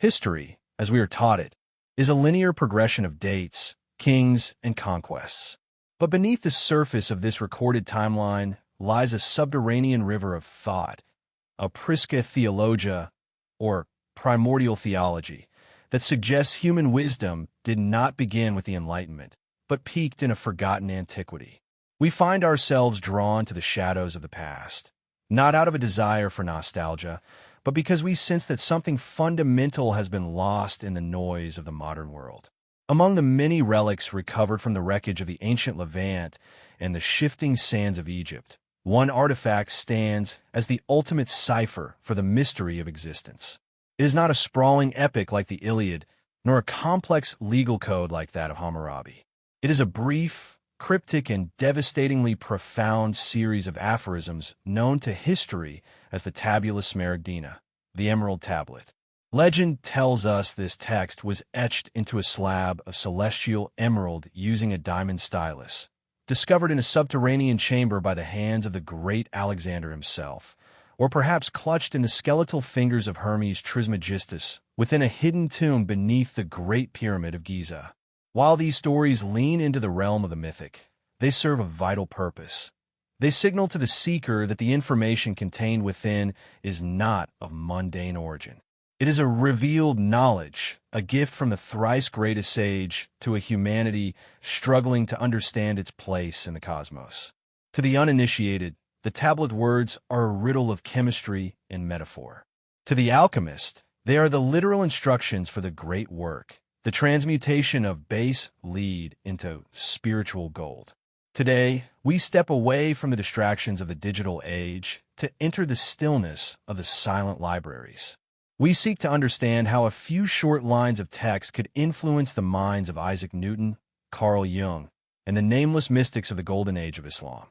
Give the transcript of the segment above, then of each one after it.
History, as we are taught it, is a linear progression of dates, kings, and conquests. But beneath the surface of this recorded timeline lies a subterranean river of thought, a prisca theologia, or primordial theology, that suggests human wisdom did not begin with the Enlightenment, but peaked in a forgotten antiquity. We find ourselves drawn to the shadows of the past, not out of a desire for nostalgia, but because we sense that something fundamental has been lost in the noise of the modern world. Among the many relics recovered from the wreckage of the ancient Levant and the shifting sands of Egypt, one artifact stands as the ultimate cipher for the mystery of existence. It is not a sprawling epic like the Iliad, nor a complex legal code like that of Hammurabi. It is a brief, cryptic, and devastatingly profound series of aphorisms known to history as the Tabula Smaragdina, the Emerald Tablet. Legend tells us this text was etched into a slab of celestial emerald using a diamond stylus, discovered in a subterranean chamber by the hands of the great Alexander himself, or perhaps clutched in the skeletal fingers of Hermes Trismegistus within a hidden tomb beneath the Great Pyramid of Giza. While these stories lean into the realm of the mythic, they serve a vital purpose. They signal to the seeker that the information contained within is not of mundane origin. It is a revealed knowledge, a gift from the thrice greatest sage to a humanity struggling to understand its place in the cosmos. To the uninitiated, the tablet words are a riddle of chemistry and metaphor. To the alchemist, they are the literal instructions for the great work, the transmutation of base lead into spiritual gold. Today, we step away from the distractions of the digital age to enter the stillness of the silent libraries. We seek to understand how a few short lines of text could influence the minds of Isaac Newton, Carl Jung, and the nameless mystics of the Golden Age of Islam.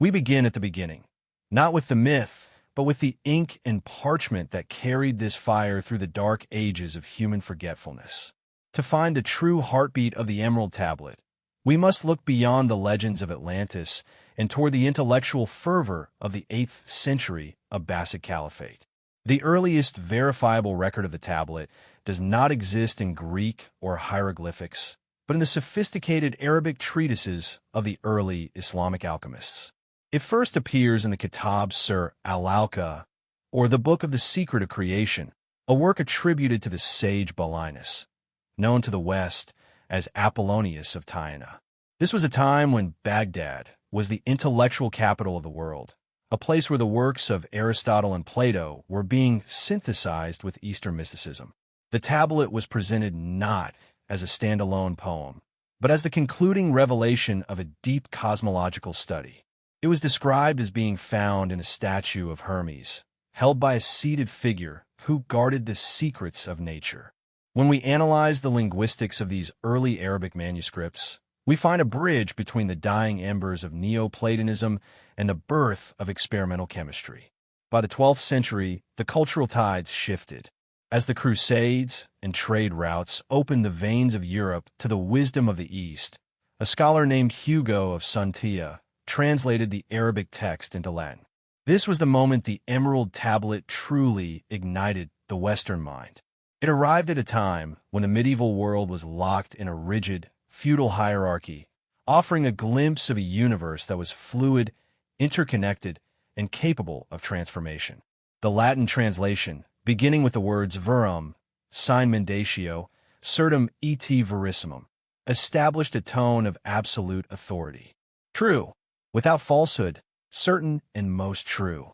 We begin at the beginning, not with the myth, but with the ink and parchment that carried this fire through the dark ages of human forgetfulness. To find the true heartbeat of the Emerald Tablet, we must look beyond the legends of Atlantis and toward the intellectual fervor of the 8th century Abbasid Caliphate. The earliest verifiable record of the tablet does not exist in Greek or hieroglyphics, but in the sophisticated Arabic treatises of the early Islamic alchemists. It first appears in the Kitab Sur al-Alqa, or the Book of the Secret of Creation, a work attributed to the sage Paulinus, known to the West as Apollonius of Tyana. This was a time when Baghdad was the intellectual capital of the world, a place where the works of Aristotle and Plato were being synthesized with Eastern mysticism. The tablet was presented not as a standalone poem, but as the concluding revelation of a deep cosmological study. It was described as being found in a statue of Hermes, held by a seated figure who guarded the secrets of nature. When we analyze the linguistics of these early Arabic manuscripts, we find a bridge between the dying embers of Neoplatonism and the birth of experimental chemistry. By the 12th century, the cultural tides shifted. As the Crusades and trade routes opened the veins of Europe to the wisdom of the East, a scholar named Hugo of Suntia translated the Arabic text into Latin. This was the moment the Emerald Tablet truly ignited the Western mind. It arrived at a time when the medieval world was locked in a rigid, feudal hierarchy, offering a glimpse of a universe that was fluid, interconnected, and capable of transformation. The Latin translation, beginning with the words verum, sine mendatio, certum et verissimum, established a tone of absolute authority. True, without falsehood, certain and most true.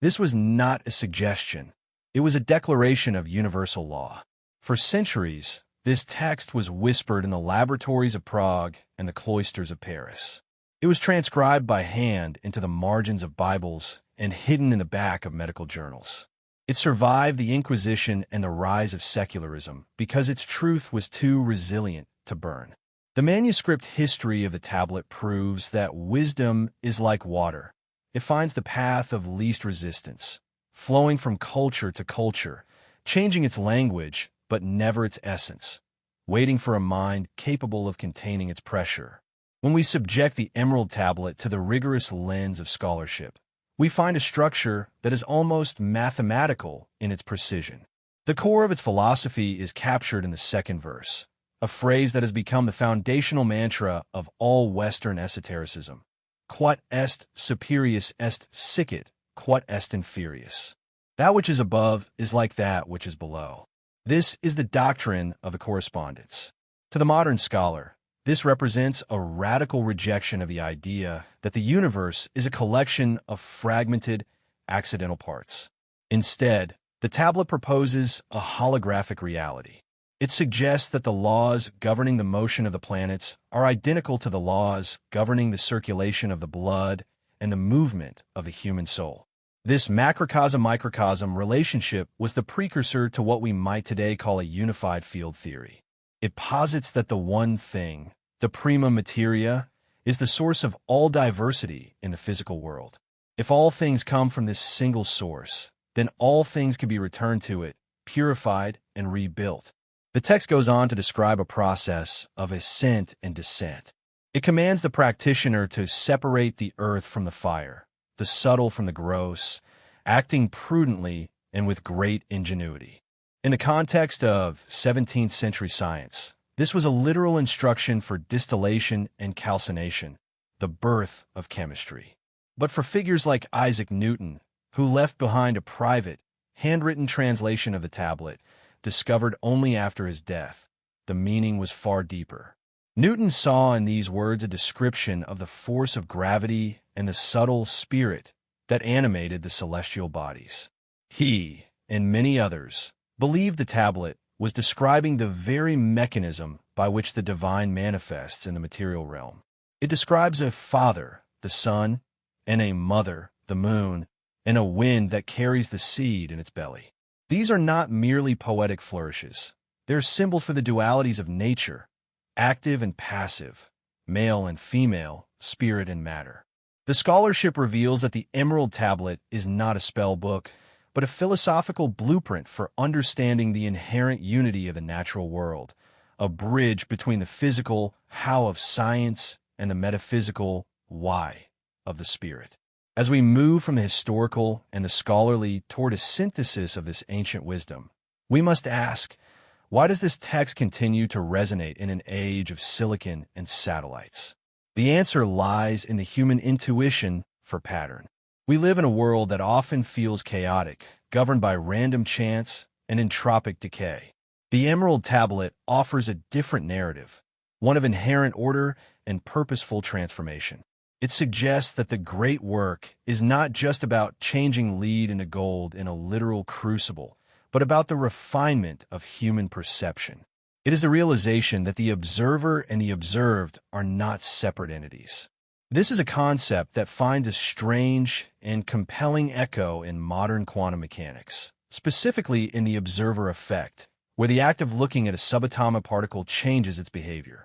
This was not a suggestion. It was a declaration of universal law. For centuries, this text was whispered in the laboratories of Prague and the cloisters of Paris. It was transcribed by hand into the margins of Bibles and hidden in the back of medical journals. It survived the Inquisition and the rise of secularism because its truth was too resilient to burn. The manuscript history of the tablet proves that wisdom is like water. It finds the path of least resistance, flowing from culture to culture, changing its language but never its essence, waiting for a mind capable of containing its pressure. When we subject the Emerald Tablet to the rigorous lens of scholarship, we find a structure that is almost mathematical in its precision. The core of its philosophy is captured in the second verse, a phrase that has become the foundational mantra of all Western esotericism. Quod est superius est sicut, quod est inferius. That which is above is like that which is below. This is the doctrine of the correspondence. To the modern scholar, this represents a radical rejection of the idea that the universe is a collection of fragmented, accidental parts. Instead, the tablet proposes a holographic reality. It suggests that the laws governing the motion of the planets are identical to the laws governing the circulation of the blood and the movement of the human soul. This macrocosm-microcosm relationship was the precursor to what we might today call a unified field theory. It posits that the one thing, the prima materia, is the source of all diversity in the physical world. If all things come from this single source, then all things can be returned to it, purified and rebuilt. The text goes on to describe a process of ascent and descent. It commands the practitioner to separate the earth from the fire, the subtle from the gross, acting prudently and with great ingenuity. In the context of 17th century science, this was a literal instruction for distillation and calcination, the birth of chemistry. But for figures like Isaac Newton, who left behind a private, handwritten translation of the tablet, discovered only after his death, the meaning was far deeper. Newton saw in these words a description of the force of gravity and the subtle spirit that animated the celestial bodies. He, and many others, believed the tablet was describing the very mechanism by which the divine manifests in the material realm. It describes a father, the sun, and a mother, the moon, and a wind that carries the seed in its belly. These are not merely poetic flourishes. They're symbols for the dualities of nature, active and passive, male and female, spirit and matter. The scholarship reveals that the Emerald Tablet is not a spell book, but a philosophical blueprint for understanding the inherent unity of the natural world, a bridge between the physical how of science and the metaphysical why of the spirit. As we move from the historical and the scholarly toward a synthesis of this ancient wisdom, we must ask, why does this text continue to resonate in an age of silicon and satellites? The answer lies in the human intuition for pattern. We live in a world that often feels chaotic, governed by random chance and entropic decay. The Emerald Tablet offers a different narrative, one of inherent order and purposeful transformation. It suggests that the great work is not just about changing lead into gold in a literal crucible, but about the refinement of human perception. It is the realization that the observer and the observed are not separate entities. This is a concept that finds a strange and compelling echo in modern quantum mechanics, specifically in the observer effect, where the act of looking at a subatomic particle changes its behavior.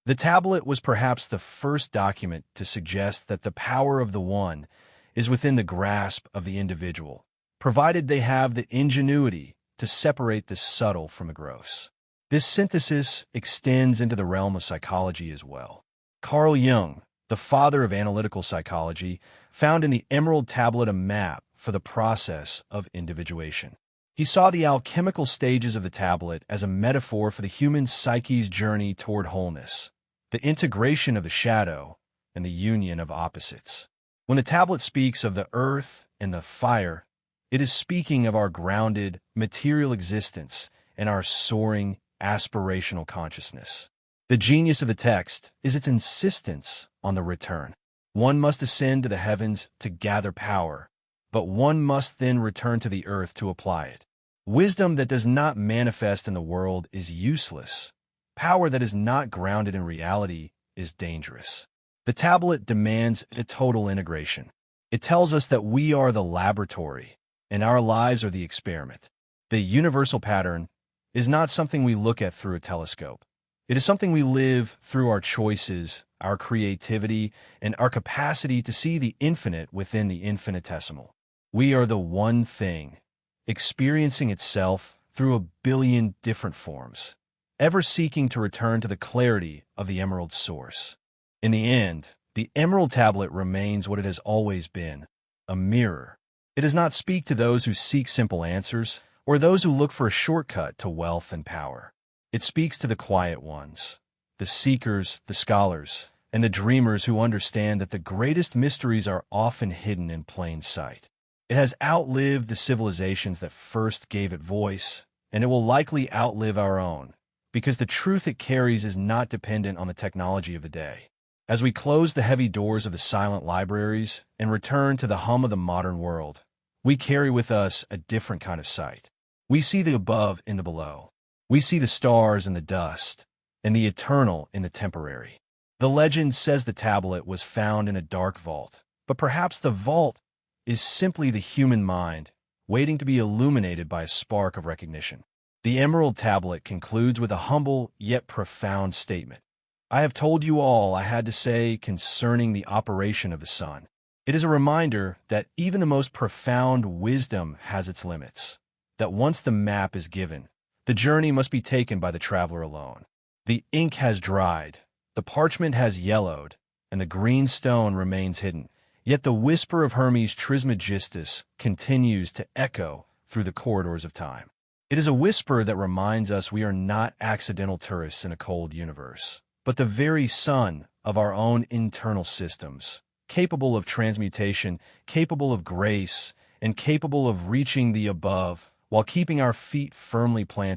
The tablet was perhaps the first document to suggest that the power of the one is within the grasp of the individual, provided they have the ingenuity to separate the subtle from the gross. This synthesis extends into the realm of psychology as well. Carl Jung, the father of analytical psychology, found in the Emerald Tablet a map for the process of individuation. He saw the alchemical stages of the tablet as a metaphor for the human psyche's journey toward wholeness, the integration of the shadow, and the union of opposites. When the tablet speaks of the earth and the fire, it is speaking of our grounded, material existence and our soaring, aspirational consciousness. The genius of the text is its insistence on the return. One must ascend to the heavens to gather power, but one must then return to the earth to apply it. Wisdom that does not manifest in the world is useless. Power that is not grounded in reality is dangerous. The tablet demands a total integration. It tells us that we are the laboratory, and our lives are the experiment. The universal pattern is not something we look at through a telescope. It is something we live through our choices, our creativity, and our capacity to see the infinite within the infinitesimal. We are the one thing, experiencing itself through a billion different forms, ever seeking to return to the clarity of the emerald source. In the end, the Emerald Tablet remains what it has always been, a mirror. It does not speak to those who seek simple answers, or those who look for a shortcut to wealth and power. It speaks to the quiet ones, the seekers, the scholars, and the dreamers who understand that the greatest mysteries are often hidden in plain sight. It has outlived the civilizations that first gave it voice, and it will likely outlive our own, because the truth it carries is not dependent on the technology of the day. As we close the heavy doors of the silent libraries and return to the hum of the modern world, we carry with us a different kind of sight. We see the above in the below. We see the stars in the dust, and the eternal in the temporary. The legend says the tablet was found in a dark vault, but perhaps the vault is simply the human mind, waiting to be illuminated by a spark of recognition. The Emerald Tablet concludes with a humble yet profound statement. I have told you all I had to say concerning the operation of the sun. It is a reminder that even the most profound wisdom has its limits, that once the map is given, the journey must be taken by the traveler alone. The ink has dried, the parchment has yellowed, and the green stone remains hidden. Yet the whisper of Hermes Trismegistus continues to echo through the corridors of time. It is a whisper that reminds us we are not accidental tourists in a cold universe, but the very sun of our own internal systems, capable of transmutation, capable of grace, and capable of reaching the above while keeping our feet firmly planted